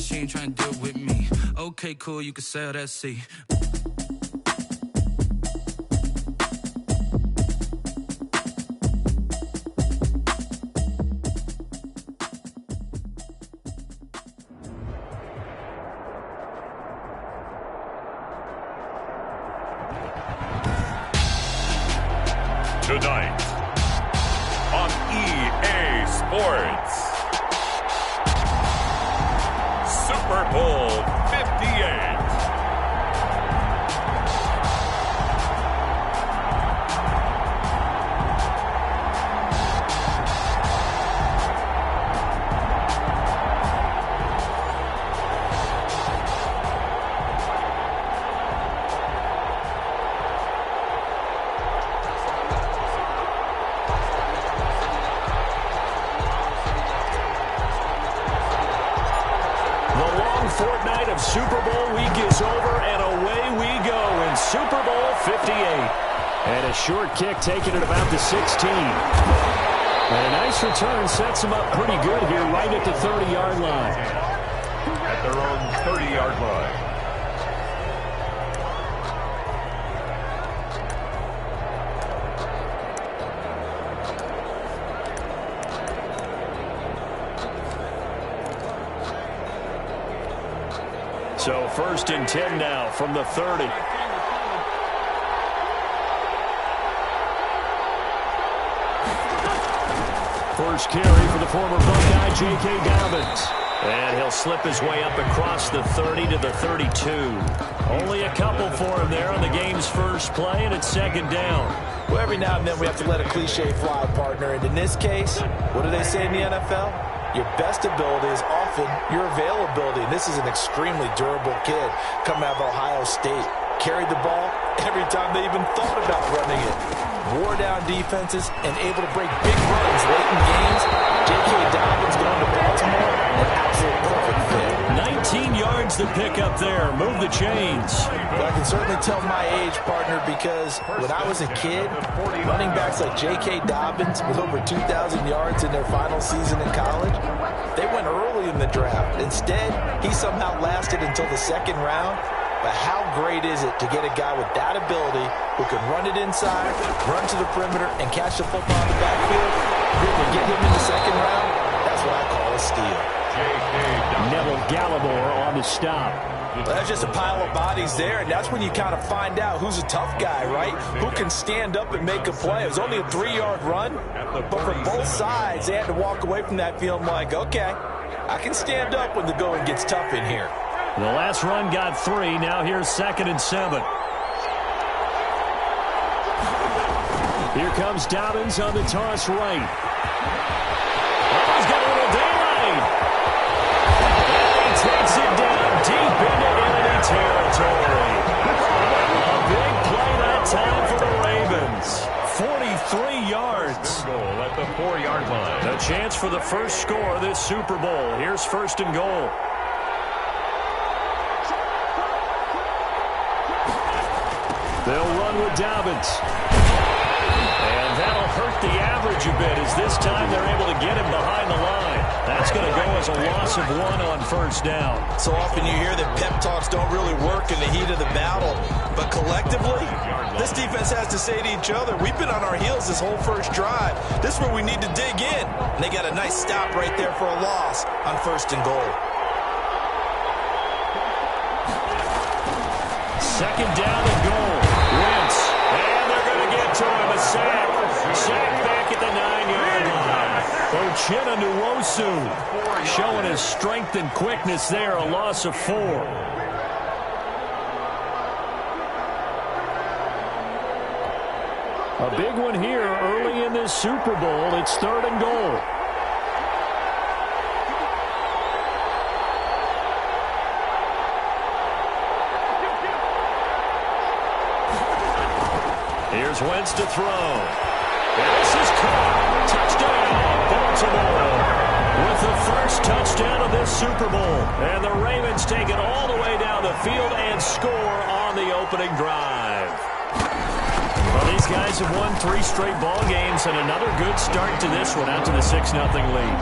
said she ain't trying to deal with me. Okay, cool, you can sail that sea. Tonight on EA Sports, Super Bowl 58. Fortnight of Super Bowl week is over, and away we go in Super Bowl 58. And a short kick taken at about the 16. And a nice return sets them up pretty good here right at the 30-yard line. At their own 30-yard line. So 1st and 10 now from the 30. First carry for the former Buckeye, J.K. Dobbins. And he'll slip his way up across the 30 to the 32. Only a couple for him there on the game's first play, and it's 2nd down. Well, every now and then we have to let a cliche fly, partner. And in this case, what do they say in the NFL? Your best ability is often your availability. And this is an extremely durable kid coming out of Ohio State. Carried the ball every time they even thought about running it. Wore down defenses and able to break big runs late in games. J.K. Dobbins going to Baltimore, an absolute perfect fit. 19 yards to pick up there. Move the chains. But I can certainly tell my age, partner, because when I was a kid, running backs like J.K. Dobbins with over 2,000 yards in their final season in college, they went early in the draft. Instead, he somehow lasted until the 2nd round. But how great is it to get a guy with that ability who can run it inside, run to the perimeter, and catch the football in the backfield? If we get him in the 2nd round, that's what I call a steal. Neville Gallimore on the stop. Well, that's just a pile of bodies there, and that's when you kind of find out who's a tough guy, right? Who can stand up and make a play. It was only a 3-yard run, but for both sides, they had to walk away from that feeling like, okay, I can stand up when the going gets tough in here. The last run got 3. Now here's 2nd and 7. Here comes Dobbins on the toss right. Oh, he's got a little daylight. And he takes it down deep into enemy territory. A big play that time for the Ravens. 43 yards. Goal at the 4-yard line. A chance for the first score of this Super Bowl. Here's 1st and goal. They'll run with Dobbins. And that'll hurt the average a bit as this time they're able to get him behind the line. That's going to go as a loss of 1 on 1st down. So often you hear that pep talks don't really work in the heat of the battle. But collectively, this defense has to say to each other, we've been on our heels this whole first drive. This is where we need to dig in. And they got a nice stop right there for a loss on 1st and goal. 2nd down and goal. Wentz. And they're going to get to him. A sack. Sack back at the 9-yard line. Ochena Nwosu showing his strength and quickness there. A loss of 4. A big one here early in this Super Bowl. It's 3rd and goal. Here's Wentz to throw. This is caught. Touchdown, Baltimore. With the first touchdown of this Super Bowl. And the Ravens take it all the way down the field and score on the opening drive. A Well, these guys have won 3 straight ball games and another good start to this one out to the 6-0 lead.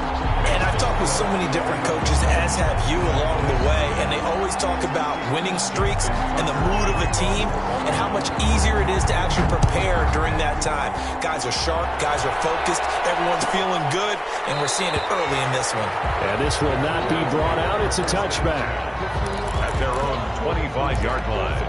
And I've talked with so many different coaches, as have you along the way, and they always talk about winning streaks and the mood of a team and how much easier it is to actually prepare during that time. Guys are sharp, guys are focused, everyone's feeling good, and we're seeing it early in this one. And this will not be brought out. It's a touchback. At their own 25-yard line.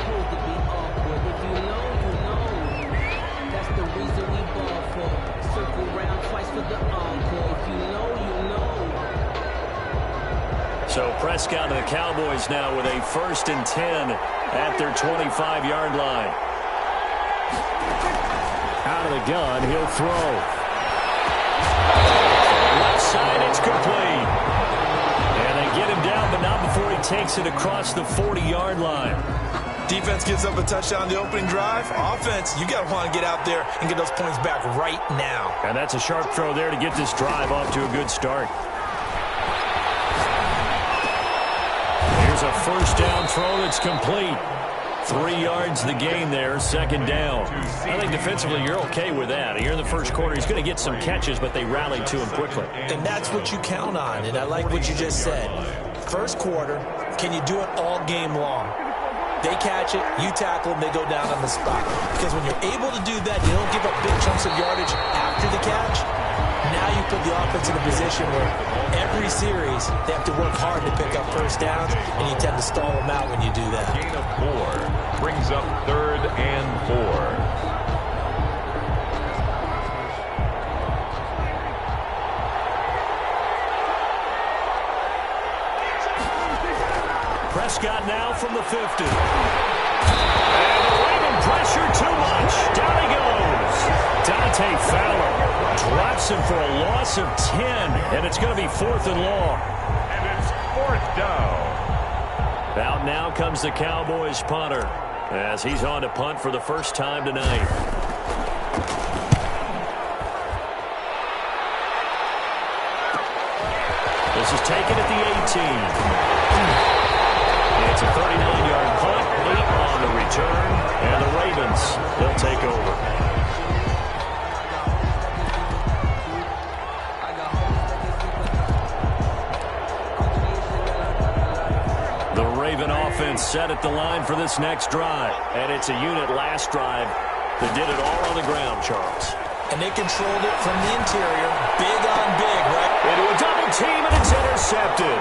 So Prescott and the Cowboys now with a 1st and 10 at their 25-yard line. Out of the gun, he'll throw. Left side, it's complete. And they get him down, but not before he takes it across the 40-yard line. Defense gives up a touchdown the opening drive. Offense, you got to want to get out there and get those points back right now. And that's a sharp throw there to get this drive off to a good start. Here's a 1st down throw that's complete. 3 yards the gain there, 2nd down. I think defensively you're okay with that. Here in the first quarter, he's going to get some catches, but they rallied to him quickly. And that's what you count on, and I like what you just said. First quarter, can you do it all game long? They catch it, you tackle them, they go down on the spot. Because when you're able to do that, you don't give up big chunks of yardage after the catch. Now you put the offense in a position where every series they have to work hard to pick up 1st downs, and you tend to stall them out when you do that. Gain of 4 brings up 3rd and 4. Prescott now from the 50. And the Raven pressure too much. Down he goes. Dante Fowler drops him for a loss of 10. And it's going to be 4th and long. And it's 4th down. Out now comes the Cowboys punter as he's on to punt for the first time tonight. This is taken at the 18. It's a 39-yard punt, 8 on the return, and the Ravens, they'll take over. The Raven offense set at the line for this next drive, and it's a unit last drive that did it all on the ground, Charles. And they controlled it from the interior, big on big, right? Into a double team, and it's intercepted.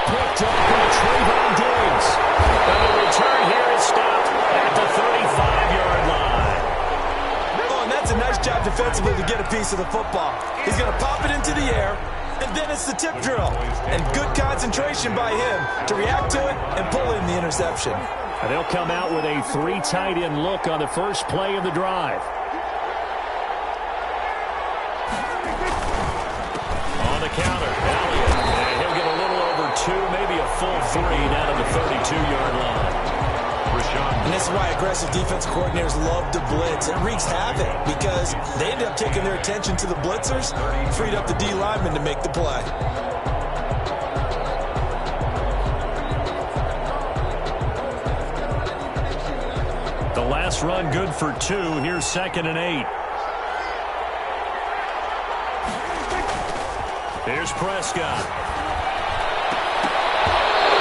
Picked up by Trayvon Diggs. And the return here is stopped at the 35-yard line. Oh, and that's a nice job defensively to get a piece of the football. He's going to pop it into the air, and then it's the tip drill. And good concentration by him to react to it and pull in the interception. And they'll come out with a 3 tight end look on the first play of the drive. On the counter, Elliott. And he'll get a little over 2, maybe a full 3 down to the 32-yard line. And this is why aggressive defense coordinators love to blitz. It wreaks havoc because they end up taking their attention to the blitzers, freed up the D lineman to make the play. The last run good for 2. Here's 2nd and 8. Here's Prescott.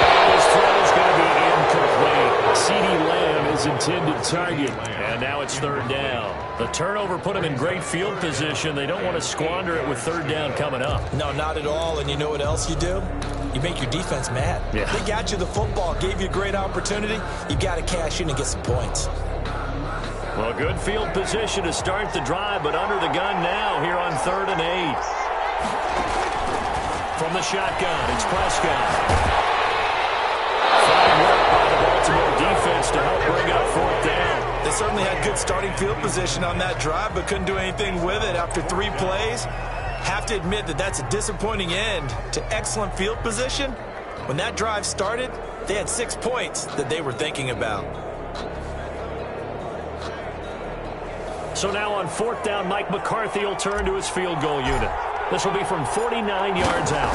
And his throw's going to be incomplete. CeeDee Lamb is intended target. And now it's 3rd down. The turnover put him in great field position. They don't want to squander it with 3rd down coming up. No, not at all. And you know what else you do? You make your defense mad. Yeah. They got you the football, gave you a great opportunity. You got to cash in and get some points. Well, good field position to start the drive, but under the gun now here on 3rd and 8. From the shotgun, it's Prescott. Fine work by the Baltimore defense to help bring up 4th down. They certainly had good starting field position on that drive, but couldn't do anything with it after 3 plays. Have to admit that that's a disappointing end to excellent field position. When that drive started, they had 6 points that they were thinking about. So now on 4th down, Mike McCarthy will turn to his field goal unit. This will be from 49 yards out.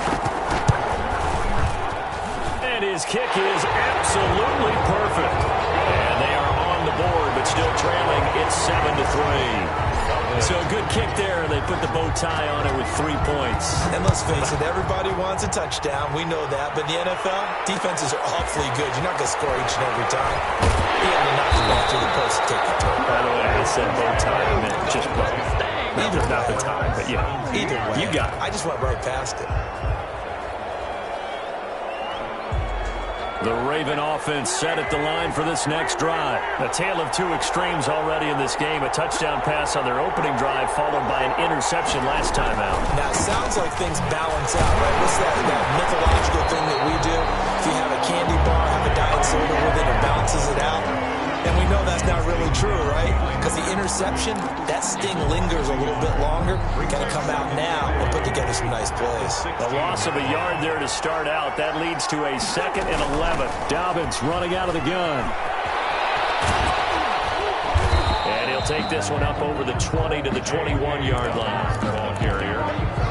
And his kick is absolutely perfect. And they are on the board, but still trailing. It's 7-3. So a good kick there. They put the bow tie on it with 3 points. And let's face it, everybody wants a touchdown. We know that. But in the NFL, defenses are awfully good. You're not going to score each and every time. You have to knock the ball through the post to take the turn. By the way, I said bow tie. I meant just bow. Not the tie, but yeah. Either way. You got it. I just went right past it. The Raven offense set at the line for this next drive. A tale of two extremes already in this game. A touchdown pass on their opening drive followed by an interception last time out. Now, it sounds like things balance out, right? What's that mythological thing that we do? If you have a candy bar, have a diet soda with it, it balances it out. And we know that's not really true, right? Because the interception, that sting lingers a little bit longer. Got to come out now and put together some nice plays. A loss of a yard there to start out. That leads to a 2nd and 11. Dobbins running out of the gun. And he'll take this one up over the 20 to the 21-yard line. Ball carrier.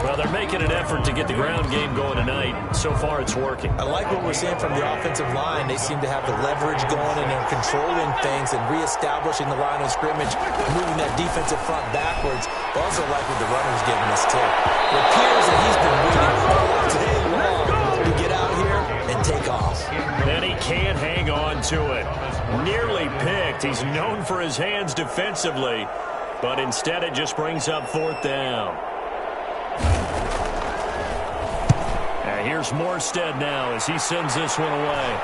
Well, they're making an effort to get the ground game going tonight. So far, it's working. I like what we're seeing from the offensive line. They seem to have the leverage going, and they're controlling things and reestablishing the line of scrimmage, moving that defensive front backwards. But also like what the runner's giving us, too. It appears that he's been waiting all day long to get out here and take off. And he can't hang on to it. Nearly picked. He's known for his hands defensively, but instead it just brings up 4th down. And here's Morstead now as he sends this one away.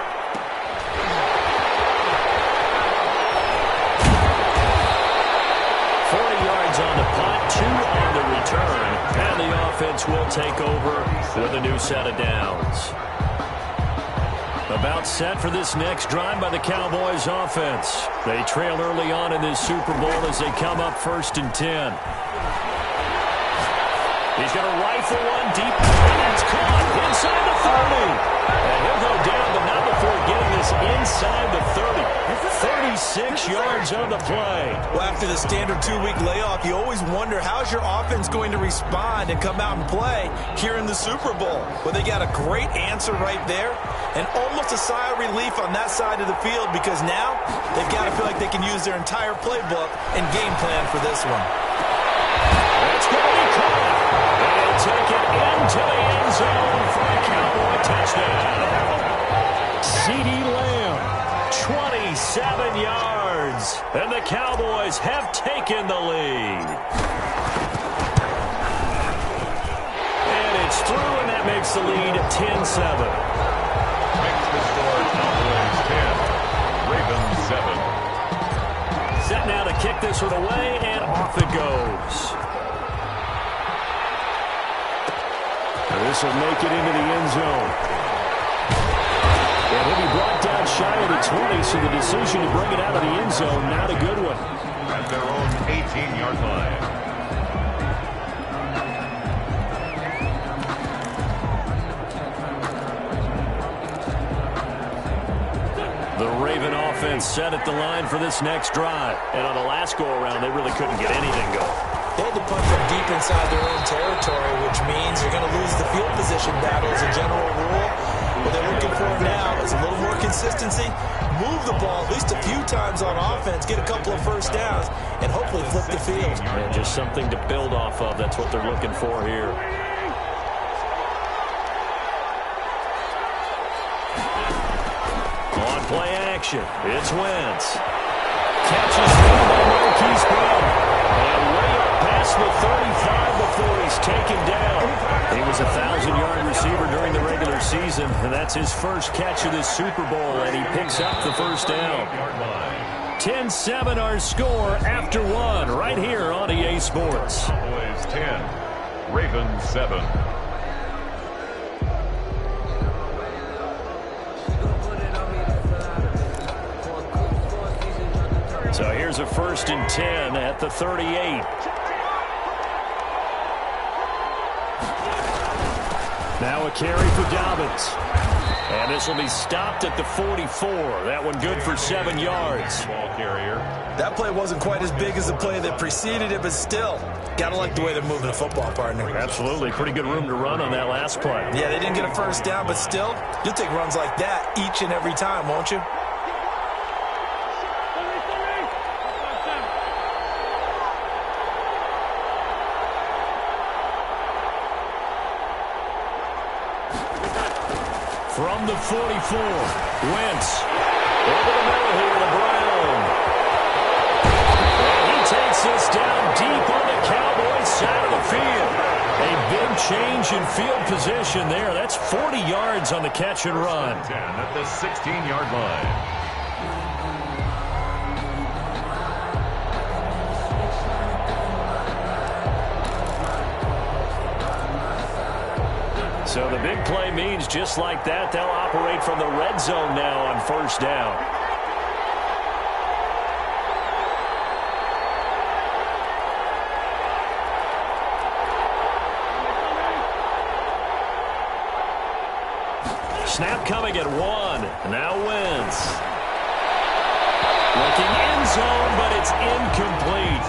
On the punt, 2 on the return, and the offense will take over with a new set of downs. About set for this next drive by the Cowboys offense. They trail early on in this Super Bowl as they come up 1st and 10. He's going to rifle one deep, and it's caught inside the 30. And he'll go down, but not before getting this inside the 30. 36 yards on the play. Well, after the standard 2-week layoff, you always wonder how's your offense going to respond and come out and play here in the Super Bowl. Well, they got a great answer right there and almost a sigh of relief on that side of the field because now they've got to feel like they can use their entire playbook and game plan for this one. It's going to be caught. They'll take it into the end zone for a Cowboy touchdown. CeeDee Lamb, 27 yards, and the Cowboys have taken the lead. And it's through, and that makes the lead 10-7. Makes the score Cowboys 10, Ravens 7. Set now to kick this one away, and off it goes. This will make it into the end zone. And he'll be brought down shy of the 20, so the decision to bring it out of the end zone, not a good one. At their own 18-yard line. The Raven offense set at the line for this next drive. And on the last go-around, they really couldn't get anything going. They had to punt from deep inside their own territory, which means you're going to lose the field position battle as a general rule. What they're looking for now is a little more consistency, move the ball at least a few times on offense, get a couple of first downs, and hopefully flip the field. And just something to build off of. That's what they're looking for here. On play action, it's Wentz. Catches by Marquise Brown. And way up past the 35 before he's taken down. He was a 1,000-yard receiver during the regular season, and that's his first catch of this Super Bowl, and he picks up the first down. 10-7 our score after one, right here on EA Sports. Cowboys 10, Ravens 7. So here's a 1st and 10 at the 38. Now a carry for Dobbins. And this will be stopped at the 44. That one good for 7 yards. Ball carrier. That play wasn't quite as big as the play that preceded it, but still, got to like the way they're moving the football, partner. Absolutely. Pretty good room to run on that last play. Yeah, they didn't get a first down, but still, you'll take runs like that each and every time, won't you? From the 44, Wentz. Over the middle here to Brown. And he takes this down deep on the Cowboys side of the field. A big change in field position there. That's 40 yards on the catch and run. 10 at the 16-yard line. So the big play means just like that, they'll operate from the red zone now on first down. Snap coming at 1. Now Wentz. Looking end zone, but it's incomplete.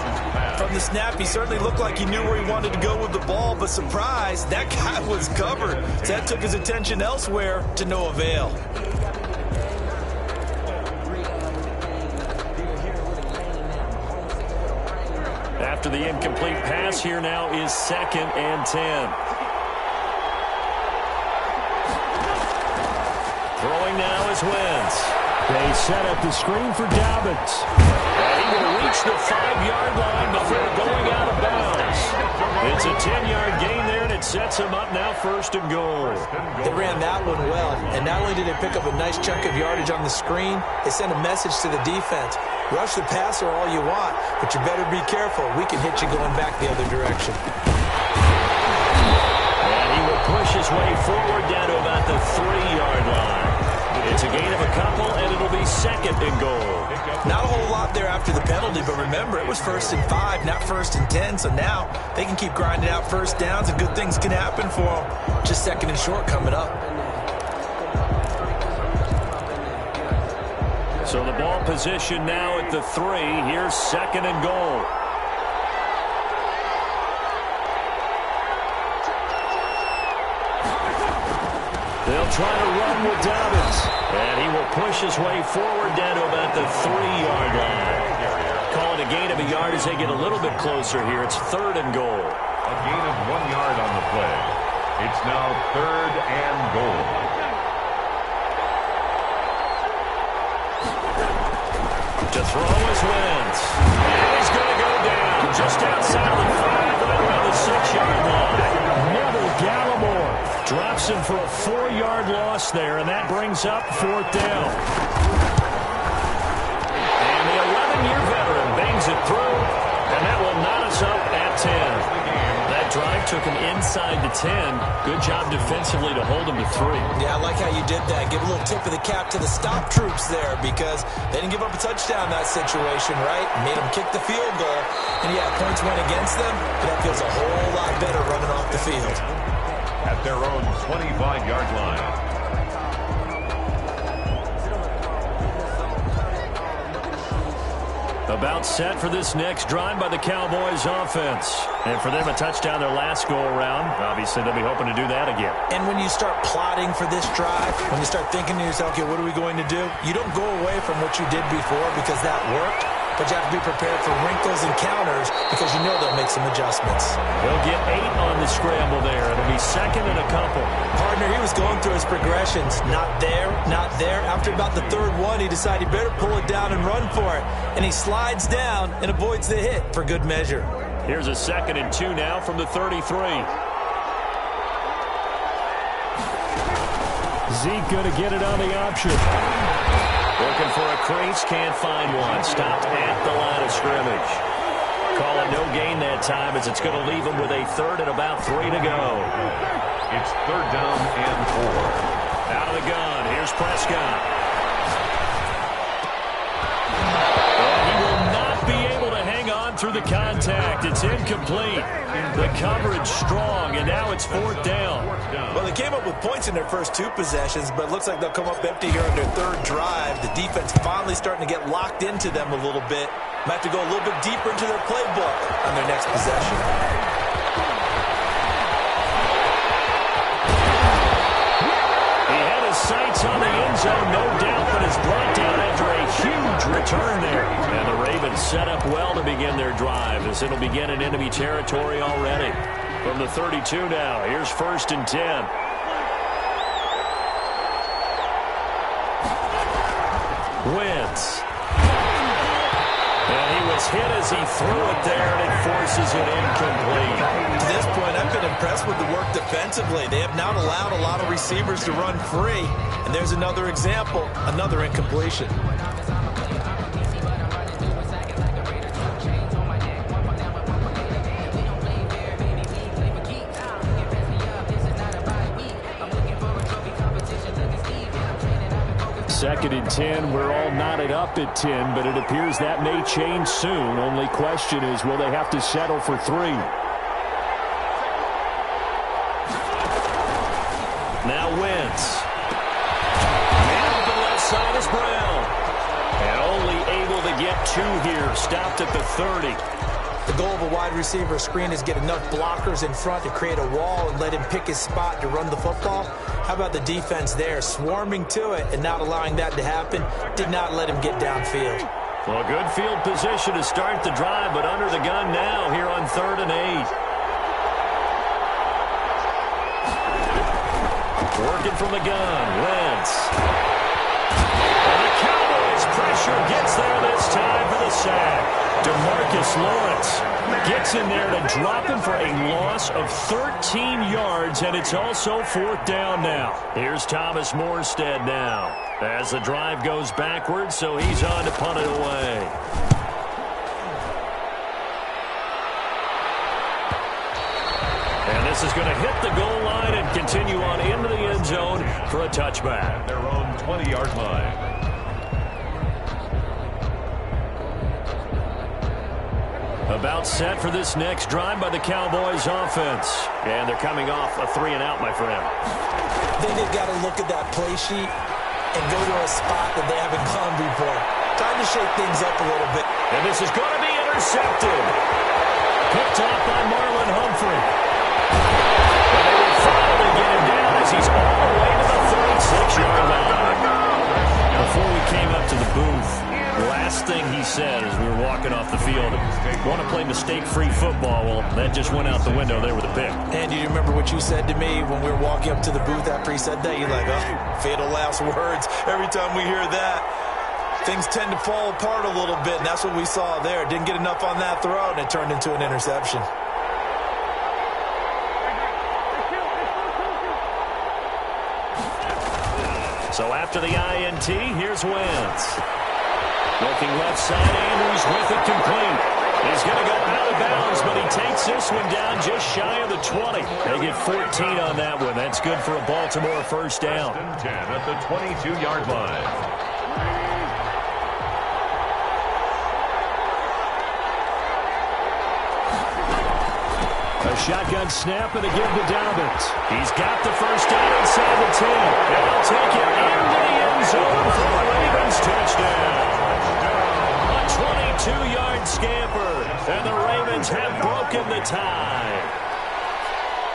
From the snap, he certainly looked like he knew where he wanted to go with the ball, but surprise, that guy was covered. So that took his attention elsewhere to no avail. After the incomplete pass, here now is 2nd and 10. Throwing now is Wentz. They set up the screen for Dobbins. And he will reach the 5-yard line before going out of bounds. It's a 10-yard gain there, and it sets him up now 1st and goal. They ran that one well, and not only did they pick up a nice chunk of yardage on the screen, they sent a message to the defense. Rush the passer all you want, but you better be careful. We can hit you going back the other direction. And he will push his way forward down to about the 3-yard line. It's a gain of a couple, and it'll be 2nd and goal. Not a whole lot there after the penalty, but remember, it was 1st and 5, not 1st and 10, so now they can keep grinding out first downs, and good things can happen for them. Just 2nd and short coming up. So the ball position now at the 3. Here's 2nd and goal. They'll try to run with Dobbins. And he will push his way forward down to about the 3-yard line. Call it a gain of a yard as they get a little bit closer here. It's 3rd and goal. A gain of 1 yard on the play. It's now 3rd and goal. To throw is Wentz. And he's going to go down just outside the 5, right around the 6-yard line. Neville Gallimore drops him for a 4-yard loss there, and that brings up 4th down. And the 11-year veteran bangs it through, and that will knot us up at 10. That drive took him inside the 10. Good job defensively to hold him to 3. Yeah, I like how you did that. Give a little tip of the cap to the stop troops there, because they didn't give up a touchdown in that situation, right? Made them kick the field goal. And yeah, points went against them, but that feels a whole lot better running off the field. At their own 25-yard line. About set for this next drive by the Cowboys offense. And for them, a touchdown their last go-around. Obviously, they'll be hoping to do that again. And when you start plotting for this drive, when you start thinking to yourself, okay, what are we going to do? You don't go away from what you did before because that worked. But you have to be prepared for wrinkles and counters because you know they'll make some adjustments. They'll get 8 on the scramble there. It'll be 2nd and a couple. Partner, he was going through his progressions. Not there, not there. After about the 3rd one, he decided he better pull it down and run for it. And he slides down and avoids the hit for good measure. Here's a 2nd and 2 now from the 33. Zeke going to get it on the option. Looking for a crease, can't find one. Stopped at the line of scrimmage. Call it no gain that time as it's going to leave him with a 3rd and about 3 to go. It's 3rd down and 4. Out of the gun, here's Prescott. And he will not be able to hang on through the contact. It's incomplete. The coverage strong, and now it's 4th down. Well, they came up with points in their first 2 possessions, but it looks like they'll come up empty here on their 3rd drive. The defense finally starting to get locked into them a little bit. Might have to go a little bit deeper into their playbook on their next possession. He had his sights on the end zone, no doubt, but is brought down after a huge return there. And the Ravens set up well to begin their drive as it'll begin in enemy territory already. From the 32 now, here's 1st and 10. Wentz. And he was hit as he threw it there, and it forces it incomplete. To this point, I've been impressed with the work defensively. They have not allowed a lot of receivers to run free. And there's another example, another incompletion. Second and 10, we're all knotted up at 10, but it appears that may change soon. Only question is, will they have to settle for 3? Now Wentz. Man on the left side is Brown. And only able to get 2 here, stopped at the 30. The goal of a wide receiver screen is get enough blockers in front to create a wall and let him pick his spot to run the football. How about the defense there, swarming to it and not allowing that to happen? Did not let him get downfield. Well, good field position to start the drive, but under the gun now here on 3rd and 8. Working from the gun, Wentz. And the Cowboys pressure gets there this time for the sack. DeMarcus Lawrence gets in there to drop him for a loss of 13 yards, and it's also 4th down now. Here's Thomas Morstead now as the drive goes backwards, so he's on to punt it away. And this is going to hit the goal line and continue on into the end zone for a touchback. Their own 20-yard line. About set for this next drive by the Cowboys offense. And they're coming off a 3-and-out, my friend. Then they've got to look at that play sheet and go to a spot that they haven't gone before. Time to shake things up a little bit. And this is going to be intercepted. Picked off by Marlon Humphrey. And they will finally get him down as he's all the way to the 36-yard line. Before we came up to the booth, last thing he said as we were walking off the field, want to play mistake-free football. Well, that just went out the window there with a pick. And you remember what you said to me when we were walking up to the booth after he said that? You're like, oh, fatal last words. Every time we hear that, things tend to fall apart a little bit, and that's what we saw there. Didn't get enough on that throw, and it turned into an interception. So after the INT, here's Wentz. Looking left side, Andrews with it complete. He's going to go out of bounds, but he takes this one down just shy of the 20. They get 14 on that one. That's good for a Baltimore first down. 10 at the 22-yard line. A shotgun snap and a give to Dobbins. He's got the first down inside the 10. And he'll take it into the end zone for the Ravens touchdown. A 22-yard scamper, and the Ravens have broken the tie.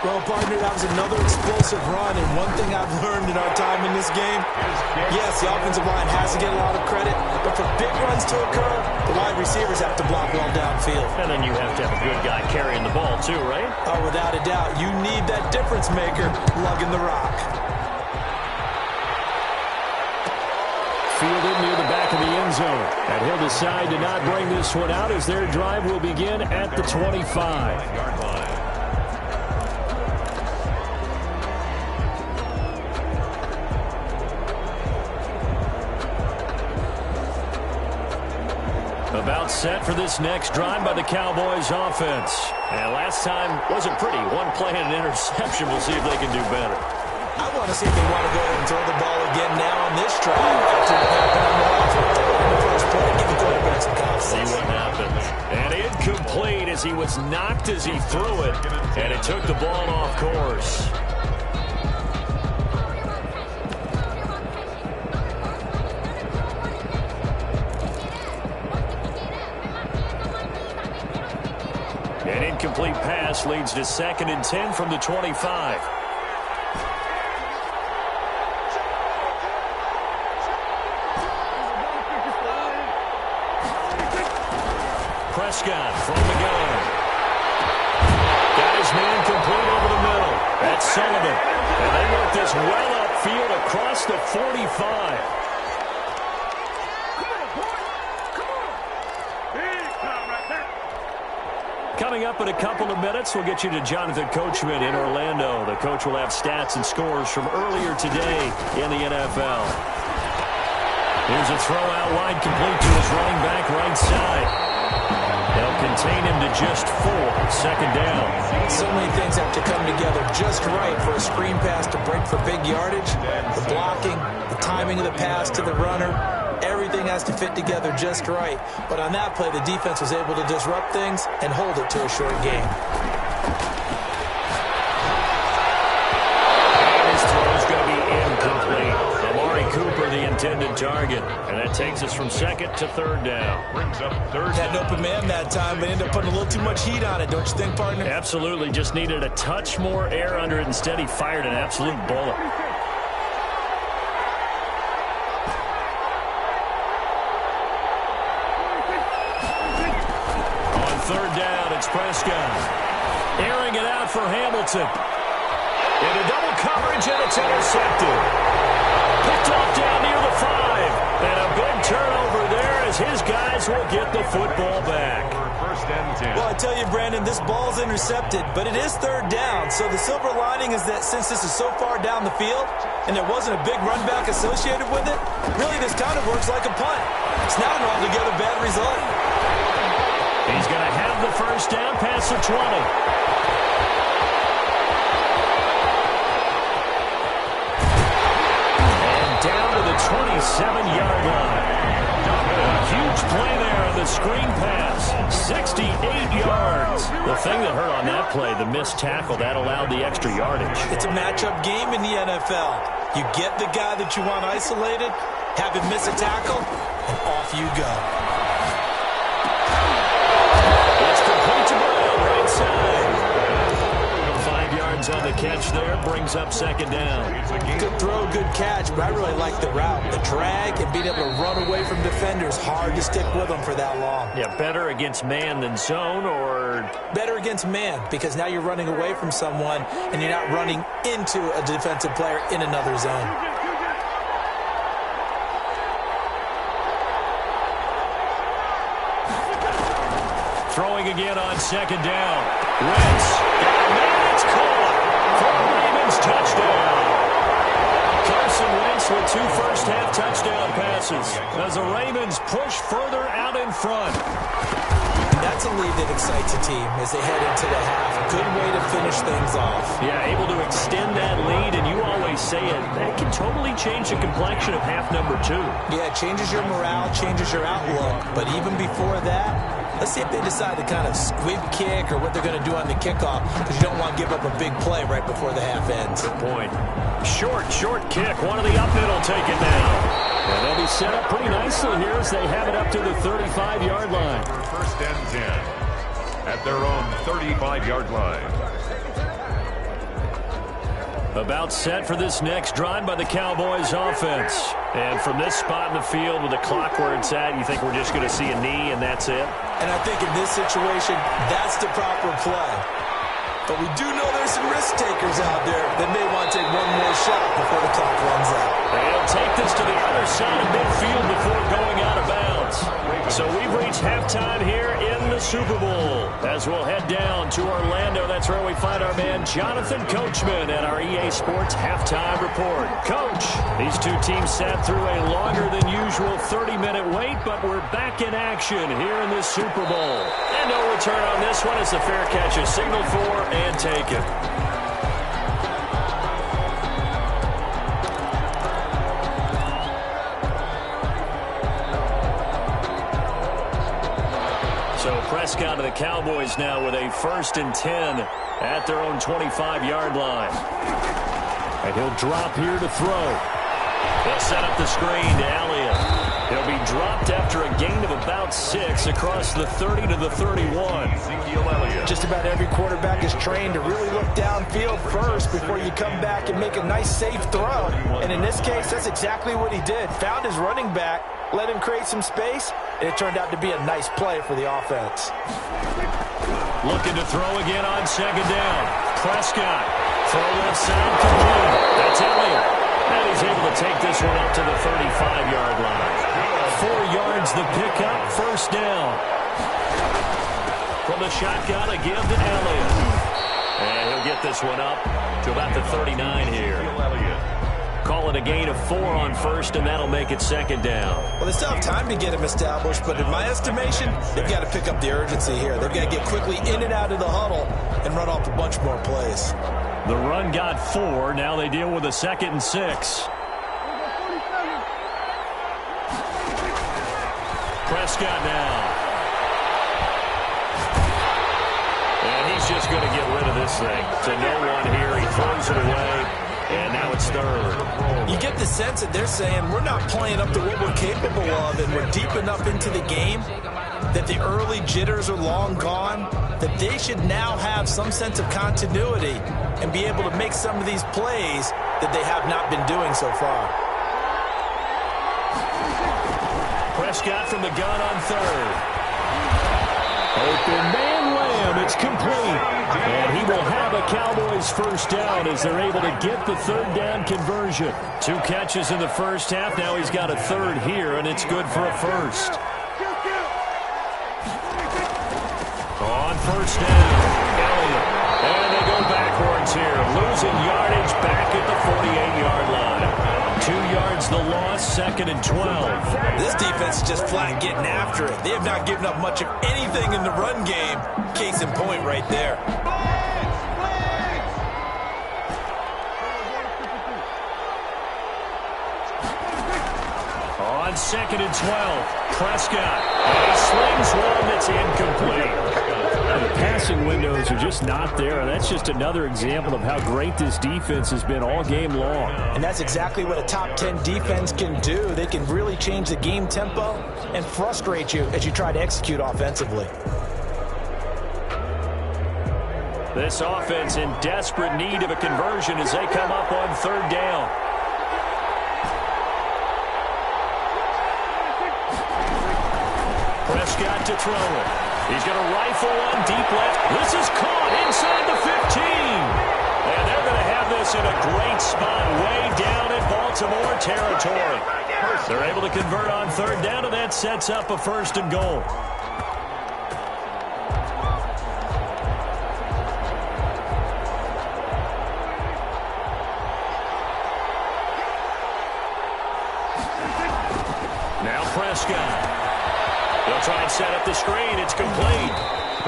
Well, partner, that was another explosive run, and one thing I've learned in our time in this game, yes, the offensive line has to get a lot of credit, but for big runs to occur, the wide receivers have to block well downfield. And then you have to have a good guy carrying the ball too, right? Oh, without a doubt. You need that difference maker lugging the rock. Fielded near the back of the end zone. And he'll decide to not bring this one out as their drive will begin at the 25-yard line. About set for this next drive by the Cowboys offense. And last time wasn't pretty. One play and an interception. We'll see if they can do better. I want to see if they want to go ahead and throw the ball again now on this drive after what happened on the last one. In the first play, give the quarterback some confidence. See what happens. And incomplete as he was knocked as he threw it. And it took the ball off course. An incomplete pass leads to 2nd and 10 from the 25. Prescott from the gun. Got his man complete over the middle. That's Sullivan. And they work this well upfield across the 45. Coming up in a couple of minutes, we'll get you to Jonathan Coachman in Orlando. The coach will have stats and scores from earlier today in the NFL. Here's a throw out wide, complete to his running back right side. They'll contain him to just 4. Second down. So many things have to come together just right for a screen pass to break for big yardage. The blocking, the timing of the pass to the runner, everything has to fit together just right. But on that play, the defense was able to disrupt things and hold it to a short game. And his throw is going to be incomplete. Amari Cooper, the intended target. And that takes us from second to third down. Brings up third. Had an open man that time, but ended up putting a little too much heat on it, don't you think, partner? Absolutely. Just needed a touch more air under it. Instead, he fired an absolute bullet. On third down, it's Prescott. Airing it out for Hamilton. Into double coverage, and it's intercepted. Picked off down near the 5. And a big turnover there as his guys will get the football back. First and 10. Well, I tell you, Brandon, this ball's intercepted, but it is third down. So the silver lining is that since this is so far down the field and there wasn't a big run back associated with it, really this kind of works like a punt. It's not an altogether bad result. He's going to have the first down past the 20. Down to the 27-yard line. A huge play there on the screen pass. 68 yards. The thing that hurt on that play, the missed tackle, that allowed the extra yardage. It's a matchup game in the NFL. You get the guy that you want isolated, have him miss a tackle, and off you go. It's complete to Brown, right side. 5 yards on the catch there, brings up second down. Good throw, good catch, but I really like the route. The drag and being able to run away from defenders, hard to stick with them for that long. Yeah, better against man than zone, or? Better against man, because now you're running away from someone and you're not running into a defensive player in another zone. Throwing again on second down. Wentz. Got a man, it's caught for a Ravens touchdown. Carson Wentz with 2 first-half touchdown passes as the Ravens push further out in front. That's a lead that excites a team as they head into the half. Good way to finish things off. Yeah, able to extend that lead, and you always say it, that can totally change the complexion of half number 2. Yeah, it changes your morale, changes your outlook. But even before that, let's see if they decide to kind of squib kick or what they're going to do on the kickoff, because you don't want to give up a big play right before the half ends. Good point. Short kick. One of the up middle taken down. And they'll be set up pretty nicely here as they have it up to the 35-yard line. First and 10 at their own 35-yard line. About set for this next drive by the Cowboys offense. And from this spot in the field with the clock where it's at, you think we're just going to see a knee and that's it? And I think in this situation, that's the proper play. But we do know there's some risk takers out there that may want to take one more shot before the clock runs out. They'll take this to the other side of midfield before going out of bounds. So we've reached halftime here in the Super Bowl. As we'll head down to Orlando, that's where we find our man Jonathan Coachman at our EA Sports Halftime Report. Coach, these two teams sat through a longer than usual 30-minute wait, but we're back in action here in the Super Bowl. And no return on this one as the fair catch is signaled for and taken. So Prescott of the Cowboys now with a 1st and 10 at their own 25-yard line. And he'll drop here to throw. They'll set up the screen to Elliott. He'll be dropped after a gain of about 6 across the 30 to the 31. Just about every quarterback is trained to really look downfield first before you come back and make a nice, safe throw. And in this case, that's exactly what he did. Found his running back, let him create some space, and it turned out to be a nice play for the offense. Looking to throw again on second down. Prescott. Throw left side complete. That's Elliott. And he's able to take this one up to the 35-yard line. 4 yards the pickup, first down. From the shotgun, a give to Elliott. And he'll get this one up to about the 39 here. Call it a gain of 4 on first, and that'll make it second down. Well, they still have time to get him established, but in my estimation, they've got to pick up the urgency here. They've got to get quickly in and out of the huddle and run off a bunch more plays. The run got 4. Now they deal with a 2nd and 6. Prescott now. And he's just going to get rid of this thing. To no one here. He throws it away. And now it's 3rd. You get the sense that they're saying we're not playing up to what we're capable of, and we're deep enough into the game that the early jitters are long gone, that they should now have some sense of continuity and be able to make some of these plays that they have not been doing so far. Prescott from the gun on 3rd. Open man Lamb, it's complete. And he will have a Cowboys first down as they're able to get the 3rd down conversion. 2 catches in the first half. Now he's got a 3rd here, and it's good for a first. On first down, Elliott. And they go backwards here. Losing yardage back at the 48-yard line. 2 yards the loss, 2nd and 12. This defense is just flat getting after it. They have not given up much of anything in the run game. Case in point right there. On 2nd and 12, Prescott. And he slings one that's incomplete. The passing windows are just not there, and that's just another example of how great this defense has been all game long. And that's exactly what a top 10 defense can do. They can really change the game tempo and frustrate you as you try to execute offensively. This offense in desperate need of a conversion as they come up on 3rd down. Prescott to throw it. He's going to rifle one deep left. This is caught inside the 15. And they're going to have this in a great spot way down in Baltimore territory. They're able to convert on 3rd down, and that sets up a 1st and goal. Now Prescott. They'll try and set up the screen. It's complete.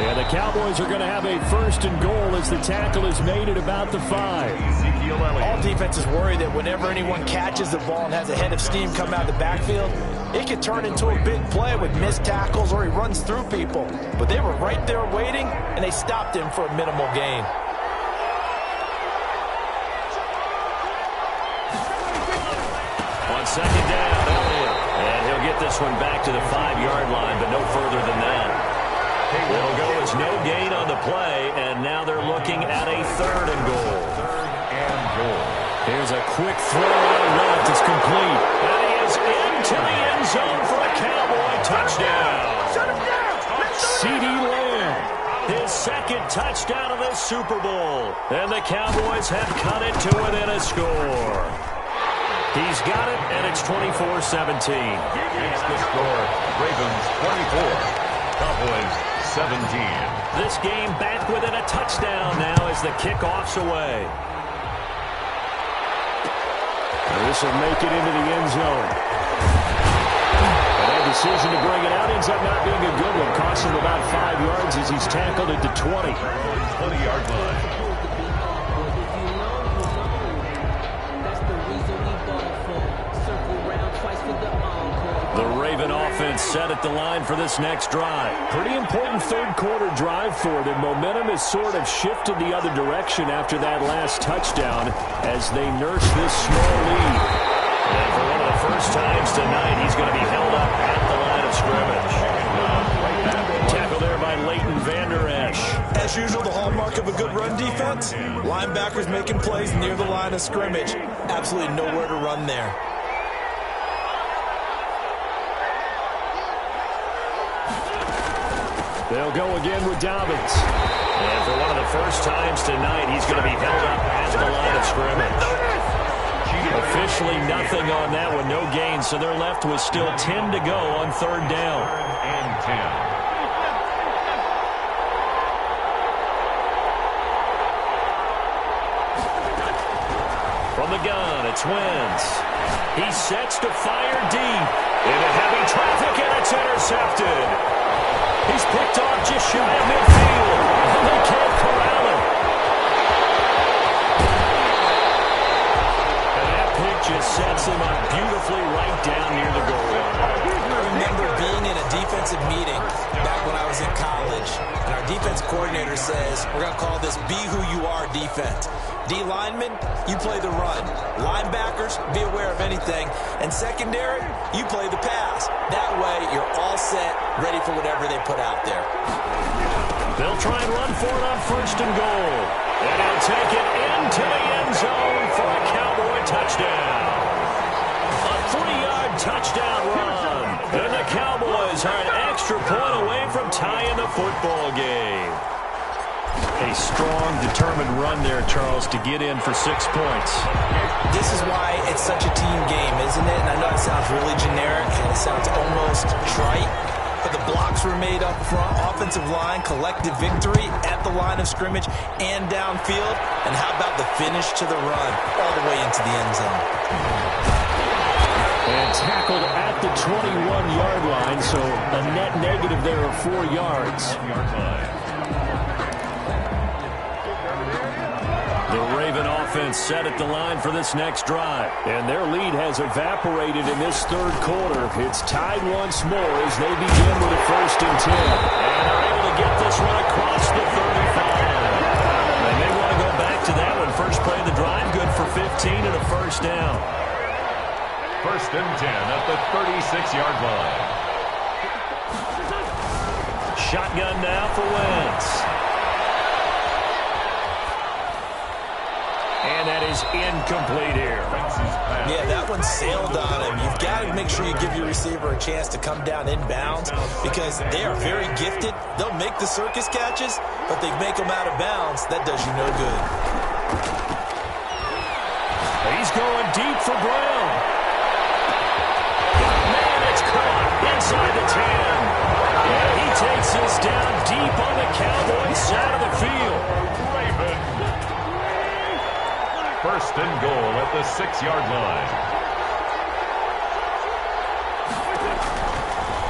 And the Cowboys are going to have a 1st and goal as the tackle is made at about the 5. All defenses worry that whenever anyone catches the ball and has a head of steam come out of the backfield, it could turn into a big play with missed tackles or he runs through people. But they were right there waiting, and they stopped him for a minimal gain. On 2nd down, Elliott. And he'll get this one back to the 5-yard line, but no further than that. It'll go as no gain on the play, and now they're looking at a 3rd and goal. 3rd and goal. Here's a quick throw out left. It's complete. And he is into the end zone for a Cowboy touchdown. CeeDee Lamb, his 2nd touchdown of the Super Bowl. And the Cowboys have cut it to within a score. He's got it, and it's 24-17. It's the score. Ravens 24, Cowboys 17. This game back within a touchdown now as the kickoff's away. And this will make it into the end zone. And that decision to bring it out ends up not being a good one. Costs him about 5 yards as he's tackled at the 20. 20-yard line. The Raven offense set at the line for this next drive. Pretty important 3rd quarter drive for them. Momentum has sort of shifted the other direction after that last touchdown as they nurse this small lead. And for one of the first times tonight, he's going to be held up at the line of scrimmage. Tackle there by Leighton Vander Esch. As usual, the hallmark of a good run defense, linebackers making plays near the line of scrimmage. Absolutely nowhere to run there. They'll go again with Dobbins. And for one of the first times tonight, he's going to be held up at the line of scrimmage. Officially nothing on that one, no gain, so they're left with still 10 to go on 3rd down. And 10. From the gun, it's Wentz. He sets to fire deep. Into heavy traffic, and it's intercepted. He's picked off just shy of midfield. And they can't corral him. And that pick just sets him up beautifully right down near the goal line. I remember being in a defensive meeting back when I was in college, and our defense coordinator says, we're going to call this Be Who You Are defense. D linemen, you play the run. Linebackers, be aware of anything. And secondary, you play the pass. That way, you're all set, ready for whatever they put out there. They'll try and run for it on 1st and goal. And he'll take it into the end zone for a Cowboy touchdown. A 3-yard touchdown run. And the Cowboys are an extra point away from tying the football game. A strong, determined run there, Charles, to get in for 6 points. This is why it's such a team game, isn't it? And I know it sounds really generic, and it sounds almost trite, but the blocks were made up front, offensive line, collective victory at the line of scrimmage and downfield. And how about the finish to the run all the way into the end zone? And tackled at the 21-yard line, so a net negative there of 4 yards. The Raven offense set at the line for this next drive. And their lead has evaporated in this 3rd quarter. It's tied once more as they begin with a 1st and 10. And they're able to get this one across the 35. They may want to go back to that one. First play of the drive, good for 15 and a 1st down. 1st and 10 at the 36-yard line. Shotgun now for Wentz. And that is incomplete here. Yeah, that one sailed on him. You've got to make sure you give your receiver a chance to come down inbounds because they are very gifted. They'll make the circus catches, but they make them out of bounds. That does you no good. He's going deep for Brown. Man, it's caught inside the 10. And he takes this down deep on the Cowboys side of the field. Raven. 1st and goal at the 6-yard line.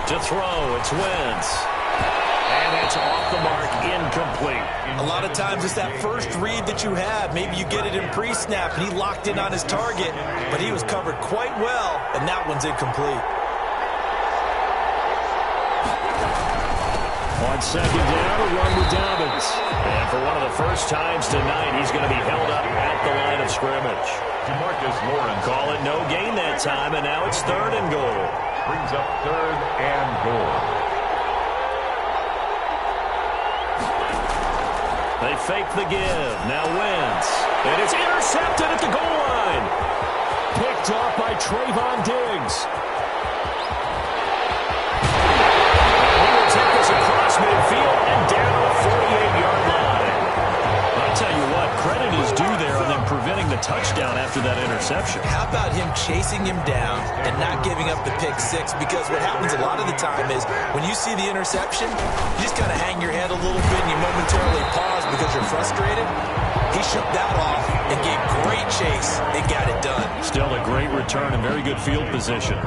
To throw, it's Wentz. And it's off the mark, incomplete. A lot of times it's that first read that you have. Maybe you get it in pre-snap, and he locked in on his target, but he was covered quite well, and that one's incomplete. On 2nd down, a run with Dobbins. And for one of the first times tonight, he's going to be held up at the line of scrimmage. Demarcus Lawrence. Call it no gain that time, and now it's 3rd and goal. Brings up 3rd and goal. They fake the give. Now Wentz. And it's intercepted at the goal line. Picked off by Trayvon Diggs. Take this across midfield and down the 48-yard line. I'll tell you what, credit is due there on them preventing the touchdown after that interception. How about him chasing him down and not giving up the pick 6? Because what happens a lot of the time is when you see the interception, you just kind of hang your head a little bit and you momentarily pause because you're frustrated. He shook that off and gave great chase and got it done. Still a great return and very good field position.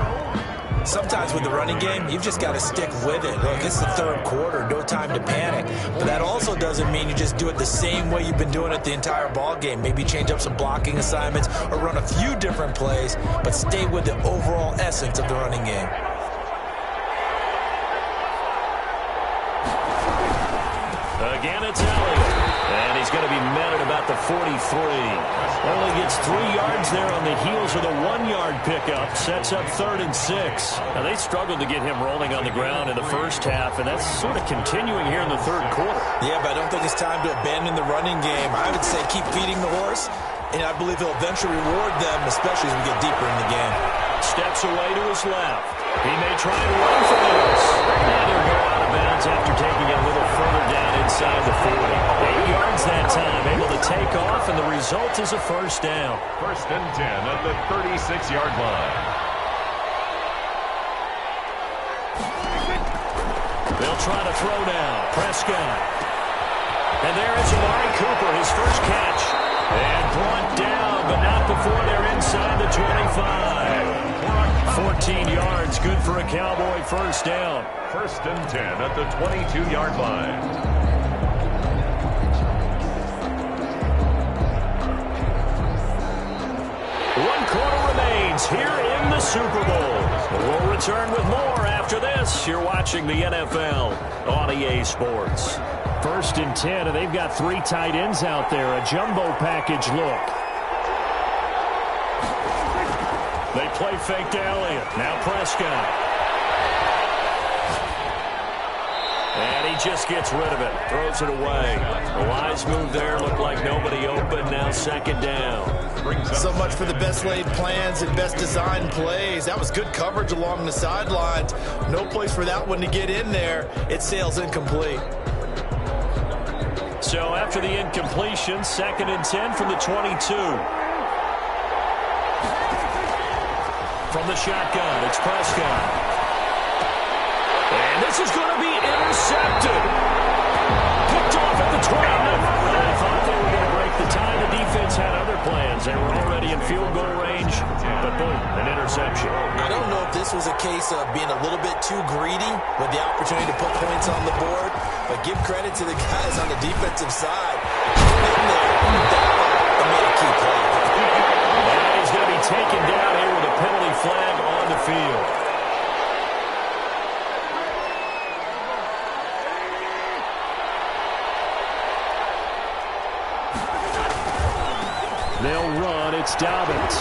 Sometimes with the running game, you've just got to stick with it. Look, it's the 3rd quarter, no time to panic. But that also doesn't mean you just do it the same way you've been doing it the entire ball game. Maybe change up some blocking assignments or run a few different plays, but stay with the overall essence of the running game. Again, it's Elliott. And he's going to be met at about the 43. Only gets 3 yards there on the heels of the 1-yard pickup. Sets up 3rd and 6. Now, they struggled to get him rolling on the ground in the first half, and that's sort of continuing here in the 3rd quarter. Yeah, but I don't think it's time to abandon the running game. I would say keep feeding the horse, and I believe he'll eventually reward them, especially as we get deeper in the game. Steps away to his left. He may try and run for this. And he'll go out of bounds after taking it a little further down inside the 40. 8 yards that time, able to take off, and the result is a 1st down. 1st and 10 at the 36-yard line. They'll try to throw now. Prescott. And there is Amari Cooper, his first catch. And brought down, but not before they're inside the 25. 14 yards, good for a Cowboy first down. 1st and 10 at the 22-yard line. One quarter remains here in the Super Bowl. We'll return with more after this. You're watching the NFL on EA Sports. 1st and 10, and they've got 3 tight ends out there. A jumbo package look. They play fake to Elliott. Now Prescott. And he just gets rid of it. Throws it away. A wise move there. Looked like nobody open. Now 2nd down. So much for the best laid plans and best designed plays. That was good coverage along the sidelines. No place for that one to get in there. It sails incomplete. So after the incompletion, 2nd and 10 from the 22. From the shotgun, it's Prescott. And this is going to be intercepted. Picked off at the 20. I thought they were going to break the tie. The defense had other plans. They were already in field goal range. But boom, an interception. I don't know if this was a case of being a little bit too greedy with the opportunity to put points on the board. But give credit to the guys on the defensive side. In there, they made a key play. And he's going to be taken down here with a penalty flag on the field. They'll run. It's Dobbins.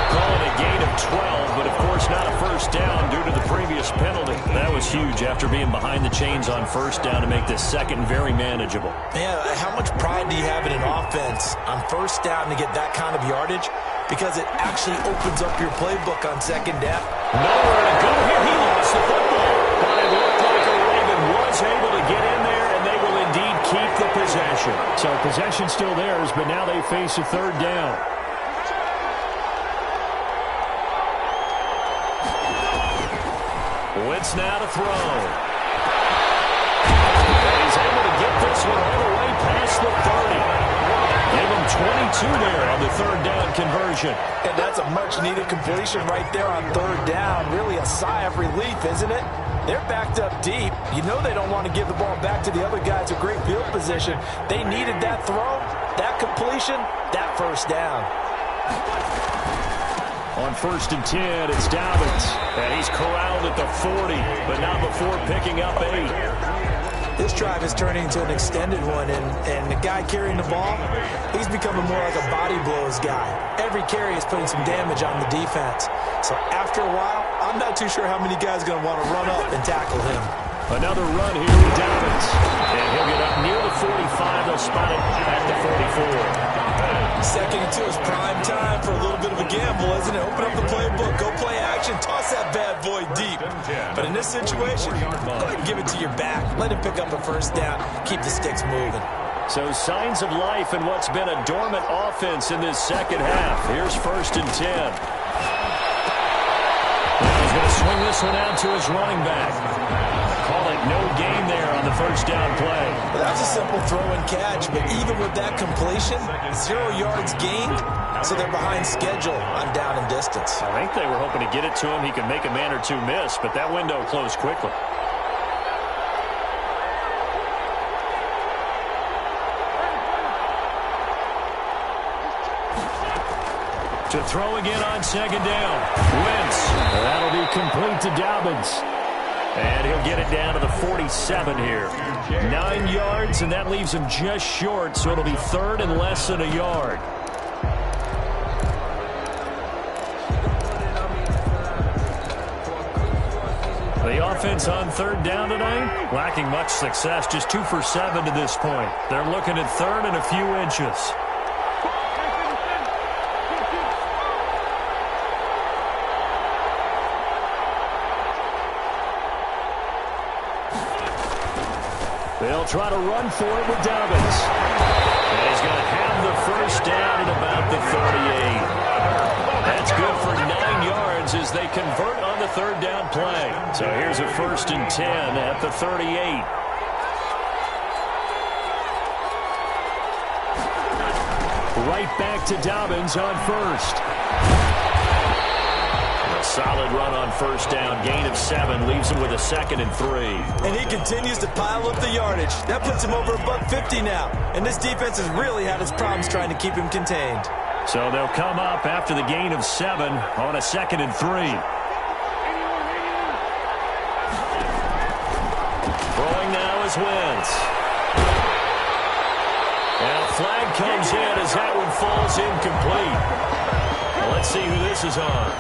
Call it a gain of 12, but of course not a first down due to the previous penalty. That was huge after being behind the chains on 1st down to make this 2nd very manageable. Yeah, how much pride do you have in an offense on 1st down to get that kind of yardage? Because it actually opens up your playbook on 2nd down. Nowhere to go here. He lost the football. But it looked like a Raven was able to get in there, and they will indeed keep the possession. So possession still theirs, but now they face a 3rd down. Wentz now to throw. And he's able to get this one all the way past the 30. Gave him 22 there on the 3rd down conversion. And that's a much-needed completion right there on 3rd down. Really a sigh of relief, isn't it? They're backed up deep. You know they don't want to give the ball back to the other guys with great field position. They needed that throw, that completion, that 1st down. On 1st and 10, it's Dobbins. And he's corralled at the 40, but not before picking up 8. This drive is turning into an extended one, and the guy carrying the ball, he's becoming more like a body blows guy. Every carry is putting some damage on the defense. So after a while, I'm not too sure how many guys are going to want to run up and tackle him. Another run here with Dobbins. And he'll get up near the 45. They'll spot it at the 44. 2nd and 2 is prime time for a little bit of a gamble, isn't it? Open up the playbook, go play action, toss that bad boy deep. But in this situation, go ahead and give it to your back. Let him pick up a 1st down. Keep the sticks moving. So signs of life in what's been a dormant offense in this 2nd half. Here's 1st and 10. Now he's going to swing this one out to his running back. Call it no gain there on the 1st down play. Well, that's a simple throw and catch, but even with that completion, 0 yards gained, so they're behind schedule on down and distance. I think they were hoping to get it to him. He could make a man or two miss, but that window closed quickly. To throw again on 2nd down. Wentz. That'll be complete to Dobbins. And he'll get it down to the 47 here. 9 yards, and that leaves him just short, so it'll be 3rd and less than a yard. The offense on 3rd down tonight, lacking much success, just 2 for 7 to this point. They're looking at 3rd and a few inches. They'll try to run for it with Dobbins. And he's going to have the 1st down at about the 38. That's good for 9 yards as they convert on the 3rd down play. So here's a 1st and 10 at the 38. Right back to Dobbins on first. A solid run on first down. Gain of 7 leaves him with a 2nd and 3. And he continues to pile up the yardage. That puts him over $150 now. And this defense has really had its problems trying to keep him contained. So they'll come up after the gain of 7 on a 2nd and 3. Throwing now is Wentz. And a flag comes in as that one falls incomplete. Well, let's see who this is on.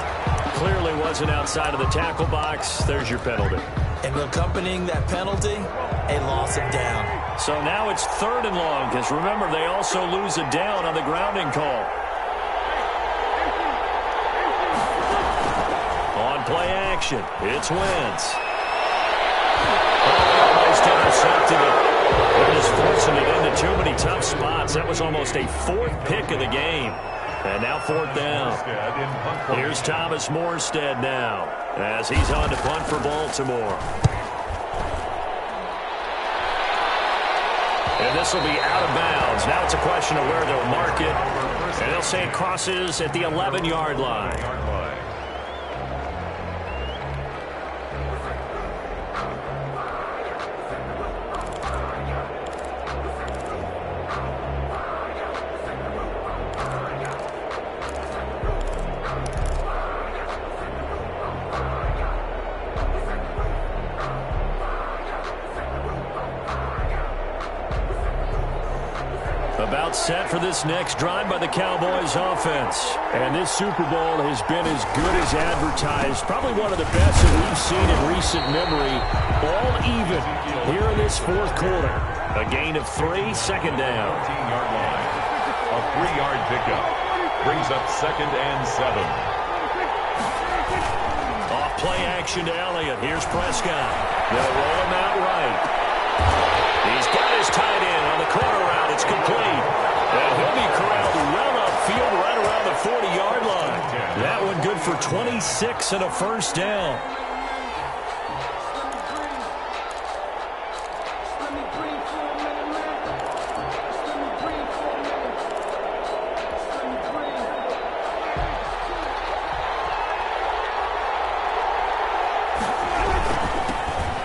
Clearly wasn't outside of the tackle box. There's your penalty. And accompanying that penalty, a loss of down. So now it's 3rd and long, because remember, they also lose a down on the grounding call. On play action, it's Wentz. Almost intercepted it. They're just forcing it into too many tough spots. That was almost a 4th pick of the game. And now 4th down. Here's Thomas Morstead now, as he's on to punt for Baltimore. And this will be out of bounds. Now it's a question of where they'll mark it. And they'll say it crosses at the 11-yard line. About set for this next drive by the Cowboys offense. And this Super Bowl has been as good as advertised. Probably one of the best that we've seen in recent memory. All even here in this 4th quarter. A gain of 3, 2nd down. 15-yard line. A 3-yard pickup. Brings up 2nd and 7. Off play action to Elliott. Here's Prescott. They'll roll him out right. He's got his tight end on the corner route. It's complete. And he'll be corralled well upfield right around the 40-yard line. That one good for 26 and a 1st down.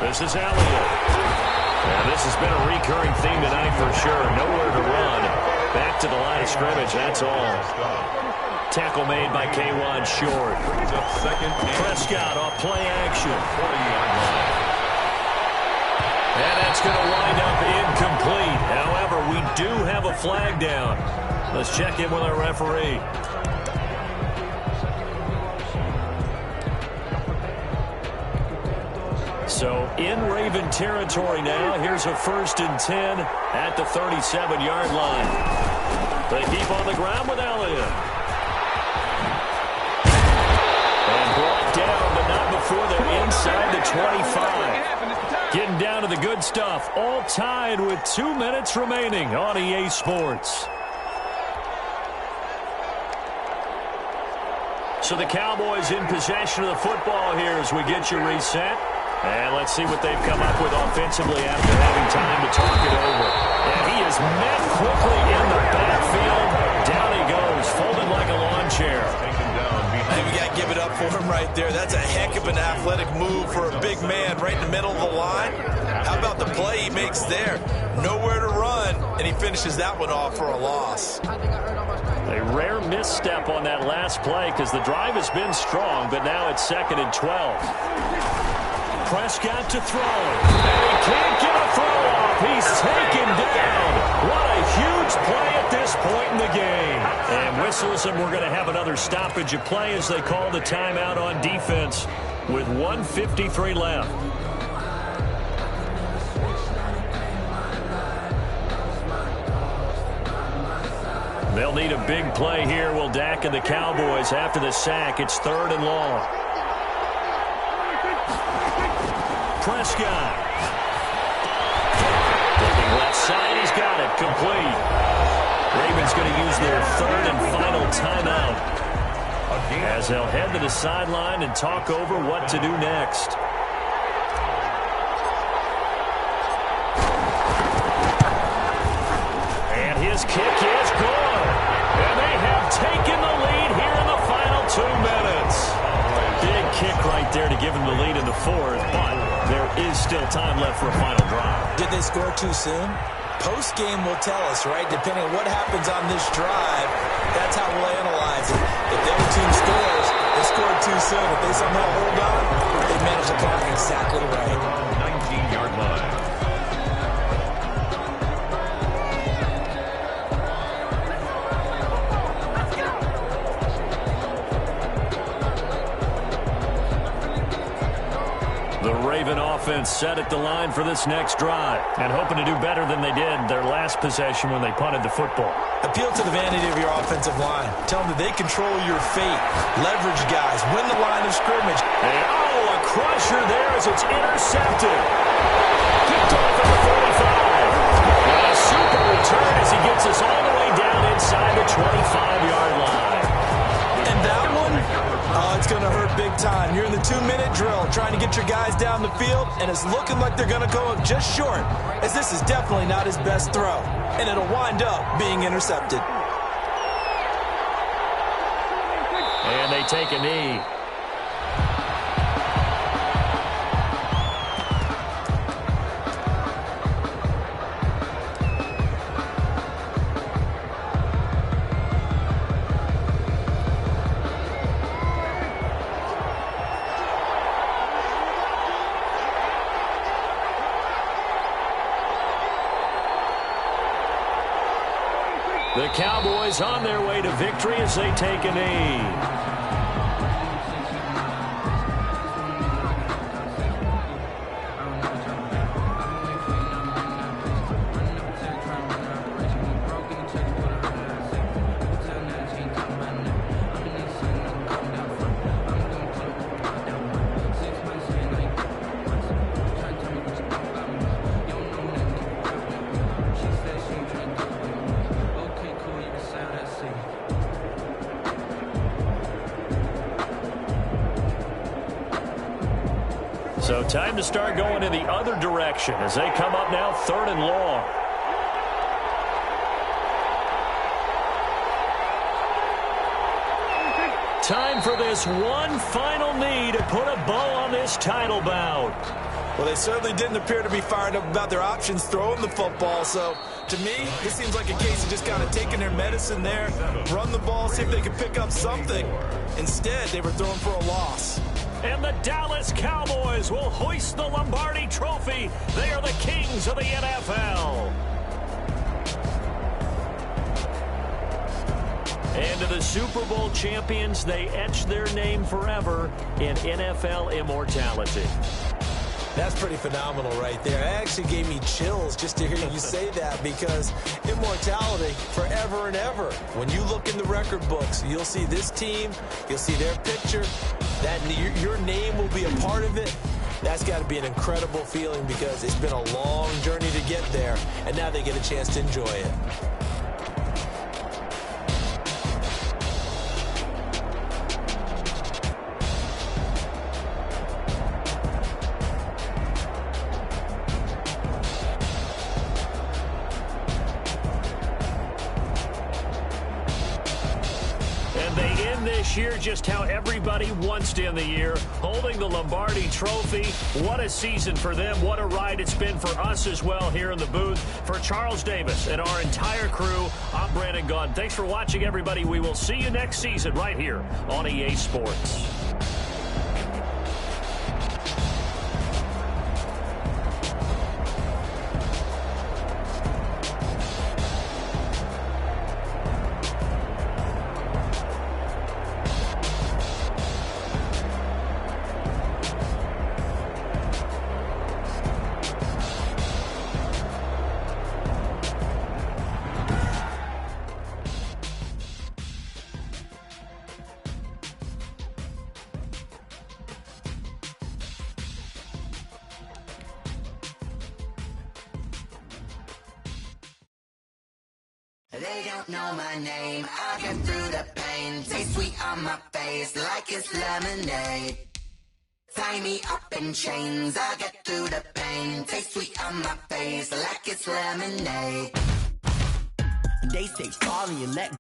This is Elliott. And this has been a recurring theme tonight for sure. Nowhere to run. Back to the line of scrimmage, that's all. Tackle made by K'Wan Short. Prescott off play action. And that's going to wind up incomplete. However, we do have a flag down. Let's check in with our referee. So in Raven territory now. Here's a 1st and 10 at the 37-yard line. They keep on the ground with Elliott. And brought down, but not before they're inside the 25. Getting down to the good stuff. All tied with 2 minutes remaining on EA Sports. So the Cowboys in possession of the football here as we get you reset. And let's see what they've come up with offensively after having time to talk it over. And he is met quickly in the backfield. Down he goes, folded like a lawn chair. Hey, we got to give it up for him right there. That's a heck of an athletic move for a big man right in the middle of the line. How about the play he makes there? Nowhere to run, and he finishes that one off for a loss. A rare misstep on that last play because the drive has been strong, but now it's 2nd and 12. Prescott to throw. And he can't get a throw off. He's taken down. What a huge play at this point in the game. And whistles, and we're going to have another stoppage of play as they call the timeout on defense with 1:53 left. They'll need a big play here, will Dak and the Cowboys after the sack. It's 3rd and long. Prescott. Looking left side, he's got it. Complete. Ravens going to use their 3rd and final timeout as they'll head to the sideline and talk over what to do next. And his kick is good. the fourth, but there is still time left for a final drive. Did they score too soon? Post-game will tell us, right? Depending on what happens on this drive, that's how we'll analyze it. If the other team scores, they scored too soon. If they somehow hold on, they manage the clock exactly right. 19-yard line. The Raven offense set at the line for this next drive and hoping to do better than they did their last possession when they punted the football. Appeal to the vanity of your offensive line. Tell them that they control your fate. Leverage guys. Win the line of scrimmage. And, a crusher there as it's intercepted. Picked off at the 45. And a super return as he gets us all the way down inside the 25-yard line. And that one, it's going to hurt big time. You're in the 2-minute drill trying to get your guys down the field, and it's looking like they're going to go up just short, as this is definitely not his best throw, and it'll wind up being intercepted. And they take a knee. The Cowboys on their way to victory as they take a knee. So time to start going in the other direction as they come up now 3rd and long. Time for this one final knee to put a bow on this title bout. Well, they certainly didn't appear to be fired up about their options throwing the football. So, to me, this seems like a case of just kind of taking their medicine there, run the ball, see if they can pick up something. Instead, they were throwing for a loss. And the Dallas Cowboys will hoist the Lombardi Trophy. They are the kings of the NFL. And to the Super Bowl champions, they etch their name forever in NFL immortality. That's pretty phenomenal right there. It actually gave me chills just to hear you say that, because immortality forever and ever. When you look in the record books, you'll see this team, you'll see their picture, that your name will be a part of it. That's got to be an incredible feeling, because it's been a long journey to get there, and now they get a chance to enjoy it. This year, just how everybody wants to end the year, holding the Lombardi Trophy. What a season for them. What a ride it's been for us as well here in the booth. For Charles Davis and our entire crew, I'm Brandon Gunn. Thanks for watching, everybody. We will see you next season right here on EA Sports. They don't know my name, I get through the pain. Taste sweet on my face like it's lemonade. Tie me up in chains, I get through the pain. Taste sweet on my face like it's lemonade. They say sorry and let